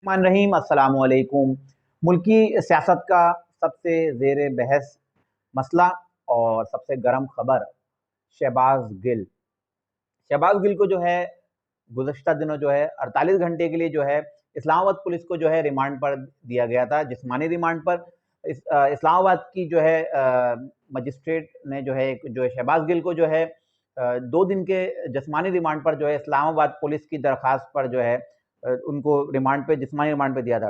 मान रहीम अस्सलाम वालेकुम। मुल्की सियासत का सबसे ज़ेर बहस मसला और सबसे गर्म खबर शहबाज गिल। शहबाज गिल को जो है गुज़श्ता दिनों जो है 48 घंटे के लिए जो है इस्लामाबाद पुलिस को जो है रिमांड पर दिया गया था, जिस्मानी रिमांड पर। इस्लामाबाद की जो है मजिस्ट्रेट ने जो है शहबाज गिल को जो है 2 दिन के जिस्मानी रिमांड पर जो है इस्लामाबाद पुलिस की दरख्वास्त पर जो है उनको रिमांड पे जिस्मानी रिमांड पे दिया था।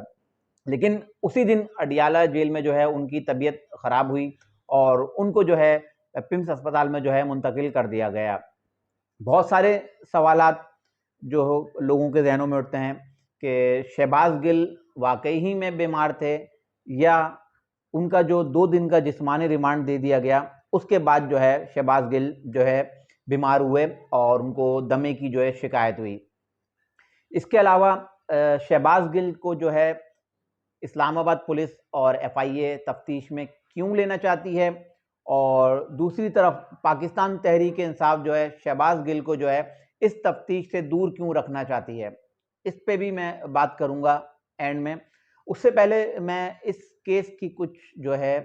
लेकिन उसी दिन अडियाला जेल में जो है उनकी तबीयत खराब हुई और उनको जो है पिम्स अस्पताल में जो है मुंतकिल कर दिया गया। बहुत सारे सवालात जो लोगों के ज़हनों में उठते हैं कि शहबाज गिल वाक़ई ही में बीमार थे या उनका जो 2 दिन का जिस्मानी रिमांड दे दिया गया, उसके बाद जो है शहबाज गिल जो है बीमार हुए और उनको दमे की जो है शिकायत हुई। इसके अलावा शहबाज गिल को जो है इस्लामाबाद पुलिस और एफआईए तफ्तीश में क्यों लेना चाहती है, और दूसरी तरफ पाकिस्तान तहरीक इंसाफ जो है शहबाज गिल को जो है इस तफ्तीश से दूर क्यों रखना चाहती है, इस पे भी मैं बात करूंगा एंड में। उससे पहले मैं इस केस की कुछ जो है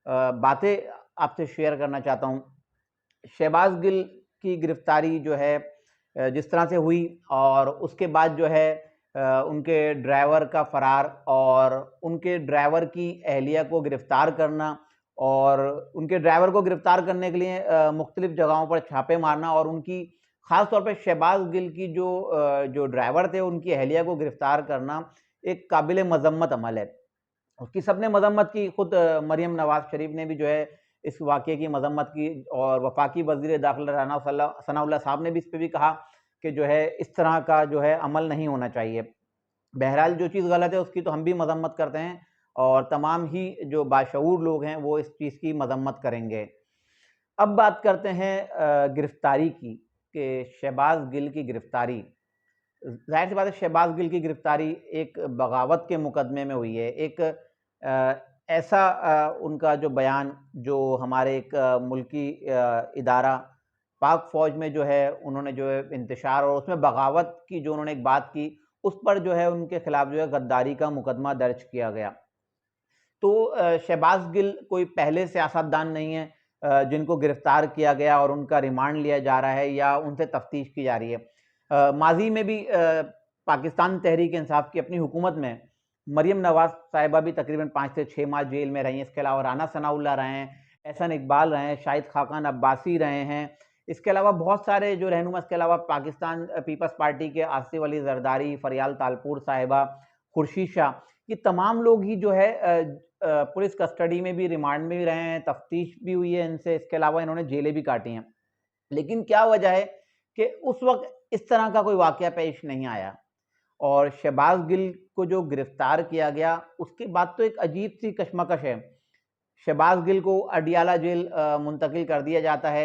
बातें आपसे शेयर करना चाहता हूं। शहबाज गिल की गिरफ्तारी जो है जिस तरह से हुई और उसके बाद जो है उनके ड्राइवर का फरार और उनके ड्राइवर की अहलिया को गिरफ्तार करना और उनके ड्राइवर को गिरफ्तार करने के लिए मुख्तलिफ जगहों पर छापे मारना और उनकी खास तौर पे शहबाज गिल की जो ड्राइवर थे उनकी अहलिया को गिरफ्तार करना एक काबिल मजम्मत अमल है। उसकी सबने मजम्मत की, खुद मरियम नवाज शरीफ ने भी जो है इस वाक़ये की मजम्मत की और वफाकी वज़ीर दाखिला राना सनाउल्लाह साहब ने भी इस पे भी कहा कि जो है इस तरह का जो है अमल नहीं होना चाहिए। बहरहाल जो चीज़ गलत है उसकी तो हम भी मजम्मत करते हैं और तमाम ही जो बाशऊर लोग हैं वो इस चीज़ की मजम्मत करेंगे। अब बात करते हैं गिरफ्तारी की, कि शहबाज गिल की गिरफ्तारी, ज़ाहिर सी बात है शहबाज गिल की गिरफ्तारी एक बगावत के मुकदमे में हुई है। एक ऐसा उनका जो बयान जो हमारे एक मुल्की इदारा पाक फ़ौज में जो है उन्होंने जो है इंतशार और उसमें बगावत की जो उन्होंने एक बात की, उस पर जो है उनके खिलाफ जो है गद्दारी का मुकदमा दर्ज किया गया। तो शहबाज गिल कोई पहले सियासतदान नहीं है जिनको गिरफ्तार किया गया और उनका रिमांड लिया जा रहा है या उनसे तफ्तीश की जा रही है। माजी में भी पाकिस्तान तहरीक इंसाफ की अपनी हुकूमत में मरियम नवाज साहिबा भी तकरीबन 5 से 6 माह जेल में रही हैं। इसके अलावा राना सनाउल्लाह रहे हैं, एहसन इकबाल रहे हैं, शाहिद खाकान अब्बासी रहे हैं। इसके अलावा बहुत सारे जो रहनुमा, इसके अलावा पाकिस्तान पीपल्स पार्टी के आसिफ अली जरदारी, फरियाल तालपुर साहिबा, खुर्शीद शाह, ये तमाम लोग ही जो है पुलिस कस्टडी में भी, रिमांड में भी रहे हैं, तफ्तीश भी हुई है इनसे। इसके अलावा इन्होंने जेलें भी काटी हैं। लेकिन क्या वजह है कि उस वक्त इस तरह का कोई वाकया पेश नहीं आया और शहबाज गिल को जो गिरफ्तार किया गया उसके बाद तो एक अजीब सी कशमकश है। शहबाज गिल को अडियाला जेल मुंतकिल कर दिया जाता है।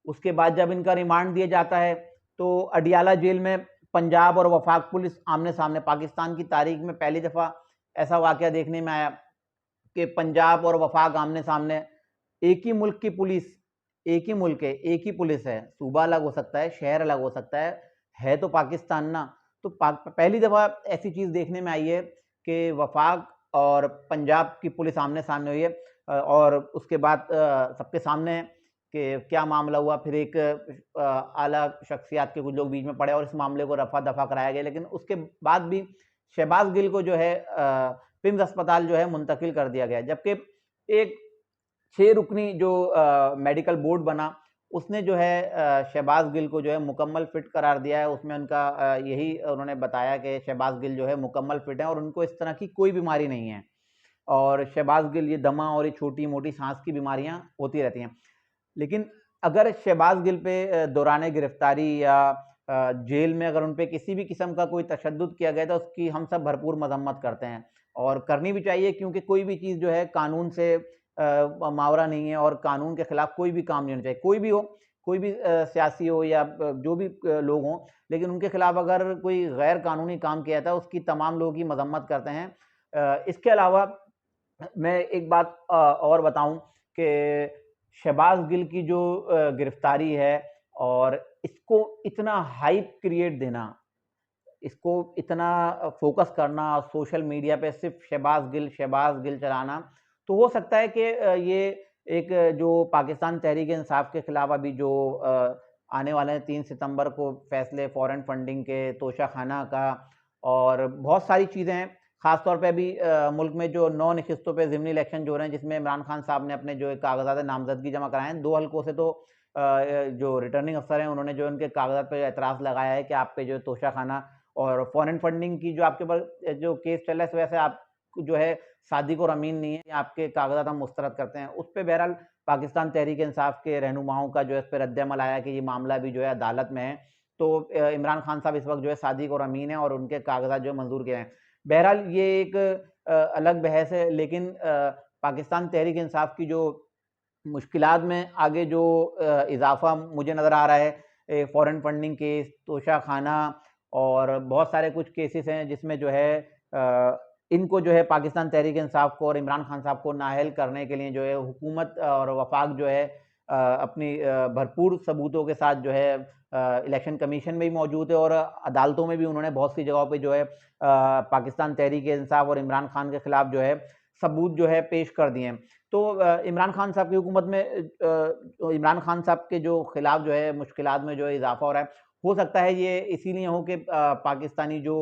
उसके बाद जब इनका रिमांड दिया जाता है तो अडियाला जेल में पंजाब और वफाक पुलिस आमने सामने, पाकिस्तान की तारीख में पहली दफ़ा ऐसा वाकया देखने में आया कि पंजाब और वफाक आमने सामने। एक ही मुल्क की पुलिस, एक ही मुल्क है, एक ही पुलिस है, सूबा अलग हो सकता है, शहर अलग हो सकता है तो पाकिस्तान ना। तो पहली दफ़ा ऐसी चीज़ देखने में आई है कि वफाक और पंजाब की पुलिस आमने सामने हुई है और उसके बाद सबके सामने है कि क्या मामला हुआ। फिर एक आला शख्सियात के कुछ लोग बीच में पड़े और इस मामले को रफा दफा कराया गया। लेकिन उसके बाद भी शहबाज गिल को जो है पिम्स अस्पताल जो है मुंतकिल कर दिया गया, जबकि एक 6 रुकनी जो मेडिकल बोर्ड बना उसने जो है शहबाज गिल को जो है मुकम्मल फिट करार दिया है। उसमें उनका यही उन्होंने बताया कि शहबाज गिल जो है मुकम्मल फिट है और उनको इस तरह की कोई बीमारी नहीं है और शहबाज गिल ये दमा और ये छोटी मोटी सांस की बीमारियां होती रहती हैं। लेकिन अगर शहबाज गिल पे दौरान गिरफ्तारी या जेल में अगर उन पे किसी भी किस्म का कोई तशद्दुद किया गया तो उसकी हम सब भरपूर मजम्मत करते हैं और करनी भी चाहिए, क्योंकि कोई भी चीज़ जो है कानून से मावरा नहीं है और कानून के खिलाफ कोई भी काम नहीं होना चाहिए। कोई भी हो, कोई भी सियासी हो या जो भी लोग हों, लेकिन उनके खिलाफ अगर कोई गैर कानूनी काम किया था उसकी तमाम लोग ही मजम्मत करते हैं। इसके अलावा मैं एक बात और बताऊं कि शहबाज गिल की जो गिरफ्तारी है और इसको इतना हाइप क्रिएट देना, इसको इतना फोकस करना, सोशल मीडिया पे सिर्फ शहबाज गिल चलाना, तो हो सकता है कि ये एक जो पाकिस्तान तहरीक इंसाफ के खिलाफ अभी जो आने वाले हैं 3 सितंबर को फैसले फॉरेन फंडिंग के, तोशाखाना का और बहुत सारी चीज़ें हैं। खासतौर पे अभी मुल्क में जो 9 नशिस्तों पे ज़िमनी इलेक्शन जो हो रहे हैं, जिसमें इमरान खान साहब ने अपने जो कागजात नामजदगी जमा कराए हैं, 2 हल्कों से तो जो रिटर्निंग अफसर हैं उन्होंने जो उनके कागजात पे एतराज़ लगाया है कि आप पे जो तोशाखाना और फॉरेन फंडिंग की जो आपके ऊपर जो केस चल रहा है, इस वजह से आप जो है सादिक और अमीन नहीं है, आपके कागजात हम मुस्तरद करते हैं। उस पे बहरहाल पाकिस्तान तहरीक इंसाफ के रहनुमाओं का जो है इस पे रद्द-ए-अमल आया कि ये मामला भी जो है अदालत में है। तो इमरान खान साहब इस वक़्त जो है सादिक और अमीन हैं और उनके कागजात जो है मंजूर किए हैं। बहरहाल ये एक अलग बहस है, लेकिन पाकिस्तान तहरीक इंसाफ की जो मुश्किलात में आगे जो इज़ाफ़ा मुझे नज़र आ रहा है, फॉरेन फंडिंग केस, तोशाखाना और बहुत सारे कुछ केसेस हैं जिसमें जो है इनको जो है पाकिस्तान तहरीक इंसाफ को और इमरान खान साहब को नाअहल करने के लिए जो है हुकूमत और वफाक जो है अपनी भरपूर सबूतों के साथ जो है इलेक्शन कमीशन में भी मौजूद है और अदालतों में भी उन्होंने बहुत सी जगहों पे जो है पाकिस्तान तहरीक इंसाफ और इमरान खान के खिलाफ जो है सबूत जो है पेश कर दिए हैं। तो इमरान खान साहब की हुकूमत में इमरान खान साहब के जो खिलाफ जो है मुश्किलात में जो है इजाफा हो रहा है, हो सकता है ये इसीलिए हो कि पाकिस्तानी जो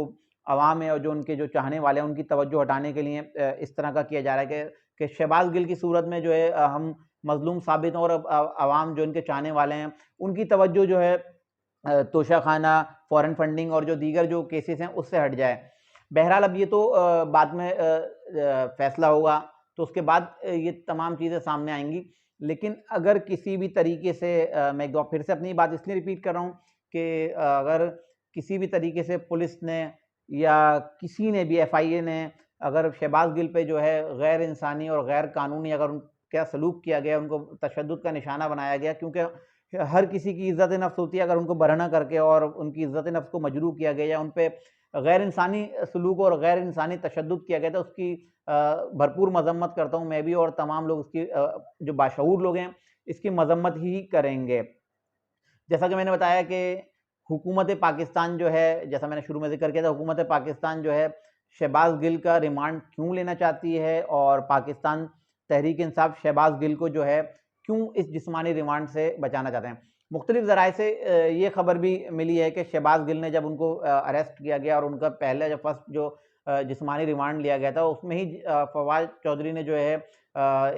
अवाम है और जो उनके जो चाहने वाले हैं उनकी तवज्जो हटाने के लिए इस तरह का किया जा रहा है कि शहबाज गिल की सूरत में जो है हम मजलूम साबित हों और अवाम जो इनके चाहने वाले हैं उनकी तवज्जो जो है तोशाखाना, फॉरेन फंडिंग और जो दीगर जो केसेस हैं उससे हट जाए। बहरहाल अब ये तो बाद में फैसला होगा, तो उसके बाद ये तमाम चीज़ें सामने आएँगी। लेकिन अगर किसी भी तरीके से मैं एक बार फिर से अपनी बात इसलिए रिपीट कर रहा हूँ कि अगर किसी भी तरीके से पुलिस ने या किसी ने भी एफआईए ने अगर शहबाज गिल पे जो है गैर इंसानी और गैर कानूनी अगर उनका सलूक किया गया, उनको तशद्दुद का निशाना बनाया गया, क्योंकि हर किसी की इज्जत नफ्स होती है, अगर उनको बरहना करके और उनकी इज्जत नफ्स को मजरूह किया गया या उन पे गैर इंसानी सलूक और गैर इंसानी तशद्दुद किया गया था, उसकी भरपूर मजम्मत करता हूँ मैं भी और तमाम लोग उसकी जो बाशऊर लोग हैं इसकी मजम्मत ही करेंगे। जैसा कि मैंने बताया कि हुकूमत पाकिस्तान जो है, जैसा मैंने शुरू में ज़िक्र किया था, हुकूमत पाकिस्तान जो है शहबाज गिल का रिमांड क्यों लेना चाहती है और पाकिस्तान तहरीक इंसाफ शहबाज गिल को जो है क्यों इस जिस्मानी रिमांड से बचाना चाहते हैं। मुख्तलिफ ज़राए से ये खबर भी मिली है कि शहबाज गिल ने जब उनको अरेस्ट किया गया और उनका पहले जब फर्स्ट जो जिस्मानी रिमांड लिया गया था उसमें ही फवाद चौधरी ने जो है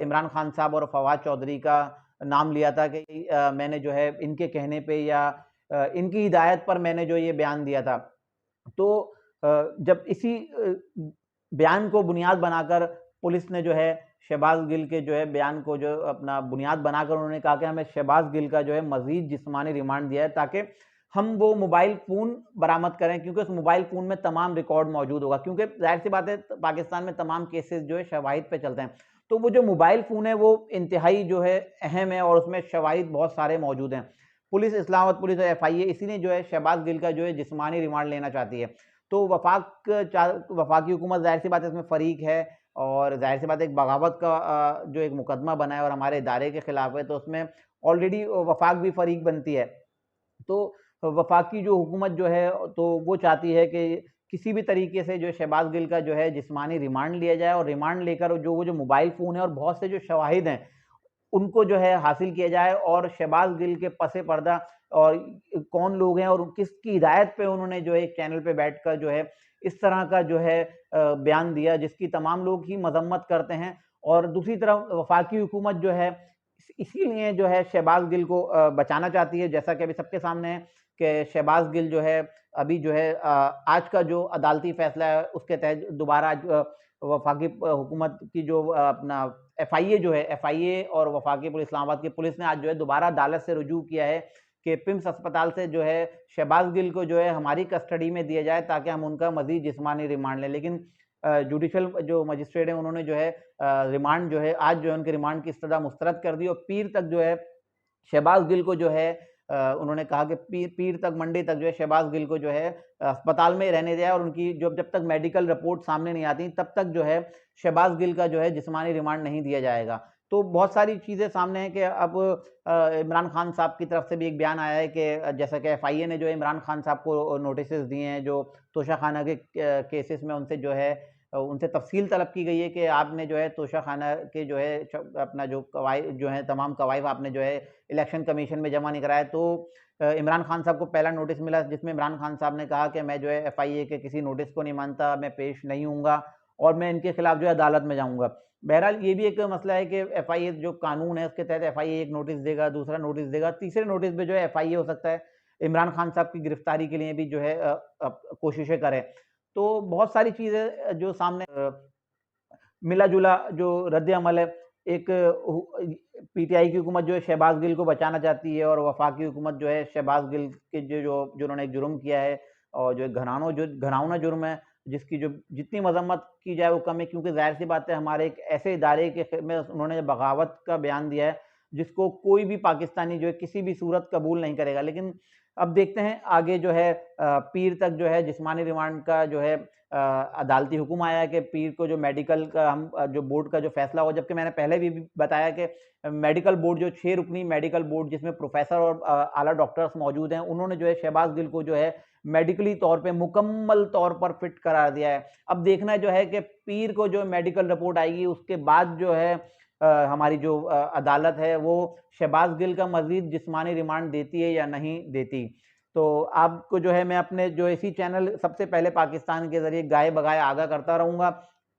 इमरान खान साहब और फवाद चौधरी का नाम लिया था कि मैंने जो है इनके कहने पे या इनकी हिदायत पर मैंने जो ये बयान दिया था। तो जब इसी बयान को बुनियाद बनाकर पुलिस ने जो है शहबाज गिल के जो है बयान को जो अपना बुनियाद बनाकर उन्होंने कहा कि हमें शहबाज गिल का जो है मजीद जिस्मानी रिमांड दिया है ताकि हम वो मोबाइल फ़ोन बरामद करें, क्योंकि उस मोबाइल फ़ोन में तमाम रिकॉर्ड मौजूद होगा, क्योंकि ज़ाहिर सी बात है पाकिस्तान में तमाम केसेस जो है शवाहिद पे चलते हैं। तो वो जो मोबाइल फ़ोन है वो इंतहाई जो है अहम है और उसमें शवाहिद बहुत सारे मौजूद हैं। पुलिस इस्लामाबाद पुलिस और एफआईए इसीलिए जो है शहबाज गिल का जो है जिस्मानी रिमांड लेना चाहती है। तो वफाकी हुकूमत ज़ाहिर सी बात है इसमें फ़रीक है और ज़ाहिर सी बात है एक बगावत का जो एक मुकदमा बना है और हमारे इदारे के खिलाफ है, तो उसमें ऑलरेडी वफाक भी फ़रीक बनती है। तो वफाकी जो हुकूमत जो है तो वो चाहती है कि किसी भी तरीके से जो शहबाज गिल का जो है जिस्मानी रिमांड लिया जाए और रिमांड लेकर जो वो जो मोबाइल फ़ोन है और बहुत से जो शवाहिद हैं उनको जो है हासिल किया जाए और शहबाज गिल के पसे पर्दा और कौन लोग हैं और किसकी हिदायत पे उन्होंने जो है एक चैनल पे बैठकर जो है इस तरह का जो है बयान दिया जिसकी तमाम लोग ही मजम्मत करते हैं। और दूसरी तरफ वफाकी हुकूमत जो है इसीलिए जो है शहबाज गिल को बचाना चाहती है, जैसा कि अभी सबके सामने है कि शहबाज गिल जो है अभी जो है आज का जो अदालती फैसला है उसके तहत दोबारा वफाकी हुकूमत की जो अपना एफआईए जो है एफआईए और वफाकी पुलिस इस्लामाबाद की पुलिस ने आज जो है दोबारा अदालत से रुजू किया है कि पिम्स अस्पताल से जो है शहबाज गिल को जो है हमारी कस्टडी में दिया जाए ताकि हम उनका मजीद जिस्मानी रिमांड लें। लेकिन जुडिशल जो मजिस्ट्रेट हैं उन्होंने जो है रिमांड जो है आज जो है उनके रिमांड की इस्तदा मुस्तरद कर दी और पीर तक जो है शहबाज गिल को जो है उन्होंने कहा कि पीर तक मंडे तक जो है शहबाज गिल को जो है अस्पताल में रहने दिया और उनकी जब तक मेडिकल रिपोर्ट सामने नहीं आती तब तक जो है शहबाज गिल का जो है जिस्मानी रिमांड नहीं दिया जाएगा। तो बहुत सारी चीज़ें सामने हैं कि अब इमरान खान साहब की तरफ से भी एक बयान आया है कि जैसा कि एफआईए ने जो है इमरान खान साहब को नोटिसेस दिए हैं, जो तोशाखाना के केसेस में उनसे जो है उनसे तफसील तलब की गई है कि आपने जो है तोशाखाना के जो है अपना जो कवायद जो है तमाम कवायद आपने जो है इलेक्शन कमीशन में जमा नहीं कराया। तो इमरान खान साहब को पहला नोटिस मिला जिसमें इमरान खान साहब ने कहा कि मैं जो है एफआईए के किसी नोटिस को नहीं मानता, मैं पेश नहीं हूँगा और मैं इनके खिलाफ जो है अदालत में जाऊँगा। बहरहाल ये भी एक मसला है कि एफआईए जो कानून है उसके तहत एफआईए एक नोटिस देगा, दूसरा नोटिस देगा, तीसरे नोटिस पे जो है एफआईए हो सकता है इमरान खान साहब की गिरफ्तारी के लिए भी जो है कोशिशें करे। तो बहुत सारी चीज़ें जो सामने मिला-जुला जो रद्द-ए-अमल है, एक पीटीआई की हुकूमत जो है शहबाज गिल को बचाना चाहती है और वफाकी हुकूमत जो है शहबाज गिल के जो उन्होंने एक जुर्म किया है और जो घिनौना जुर्म है, जिसकी जो जितनी मज़म्मत की जाए वो कम है, क्योंकि ज़ाहिर-सी बात है हमारे एक ऐसे इदारे के में उन्होंने बगावत का बयान दिया है, जिसको कोई भी पाकिस्तानी जो है किसी भी सूरत कबूल नहीं करेगा। लेकिन अब देखते हैं आगे जो है पीर तक जो है जिस्मानी रिमांड का जो है अदालती हुक्म आया है कि पीर को जो मेडिकल का हम जो बोर्ड का जो फैसला हो, जबकि मैंने पहले भी बताया कि मेडिकल बोर्ड जो 6 रुकनी मेडिकल बोर्ड जिसमें प्रोफेसर और आला डॉक्टर्स मौजूद हैं, उन्होंने जो है शहबाज गिल को जो है मेडिकली तौर पे मुकम्मल तौर पर फिट करार दिया है। अब देखना जो है कि पीर को जो मेडिकल रिपोर्ट आएगी उसके बाद जो है हमारी जो अदालत है वो शहबाज गिल का मज़ीद जिस्मानी रिमांड देती है या नहीं देती। तो आपको जो है मैं अपने जो इसी चैनल सबसे पहले पाकिस्तान के ज़रिए गाए-बगाए आगाह करता रहूँगा।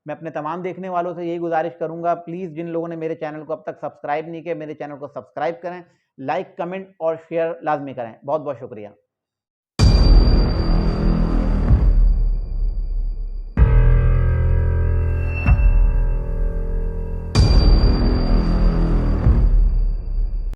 मैं अपने तमाम देखने वालों से यही गुज़ारिश करूँगा, प्लीज़ जिन लोगों ने मेरे चैनल को अब तक सब्सक्राइब नहीं किया, मेरे चैनल को सब्सक्राइब करें, लाइक, कमेंट और शेयर लाज़मी करें। बहुत-बहुत शुक्रिया।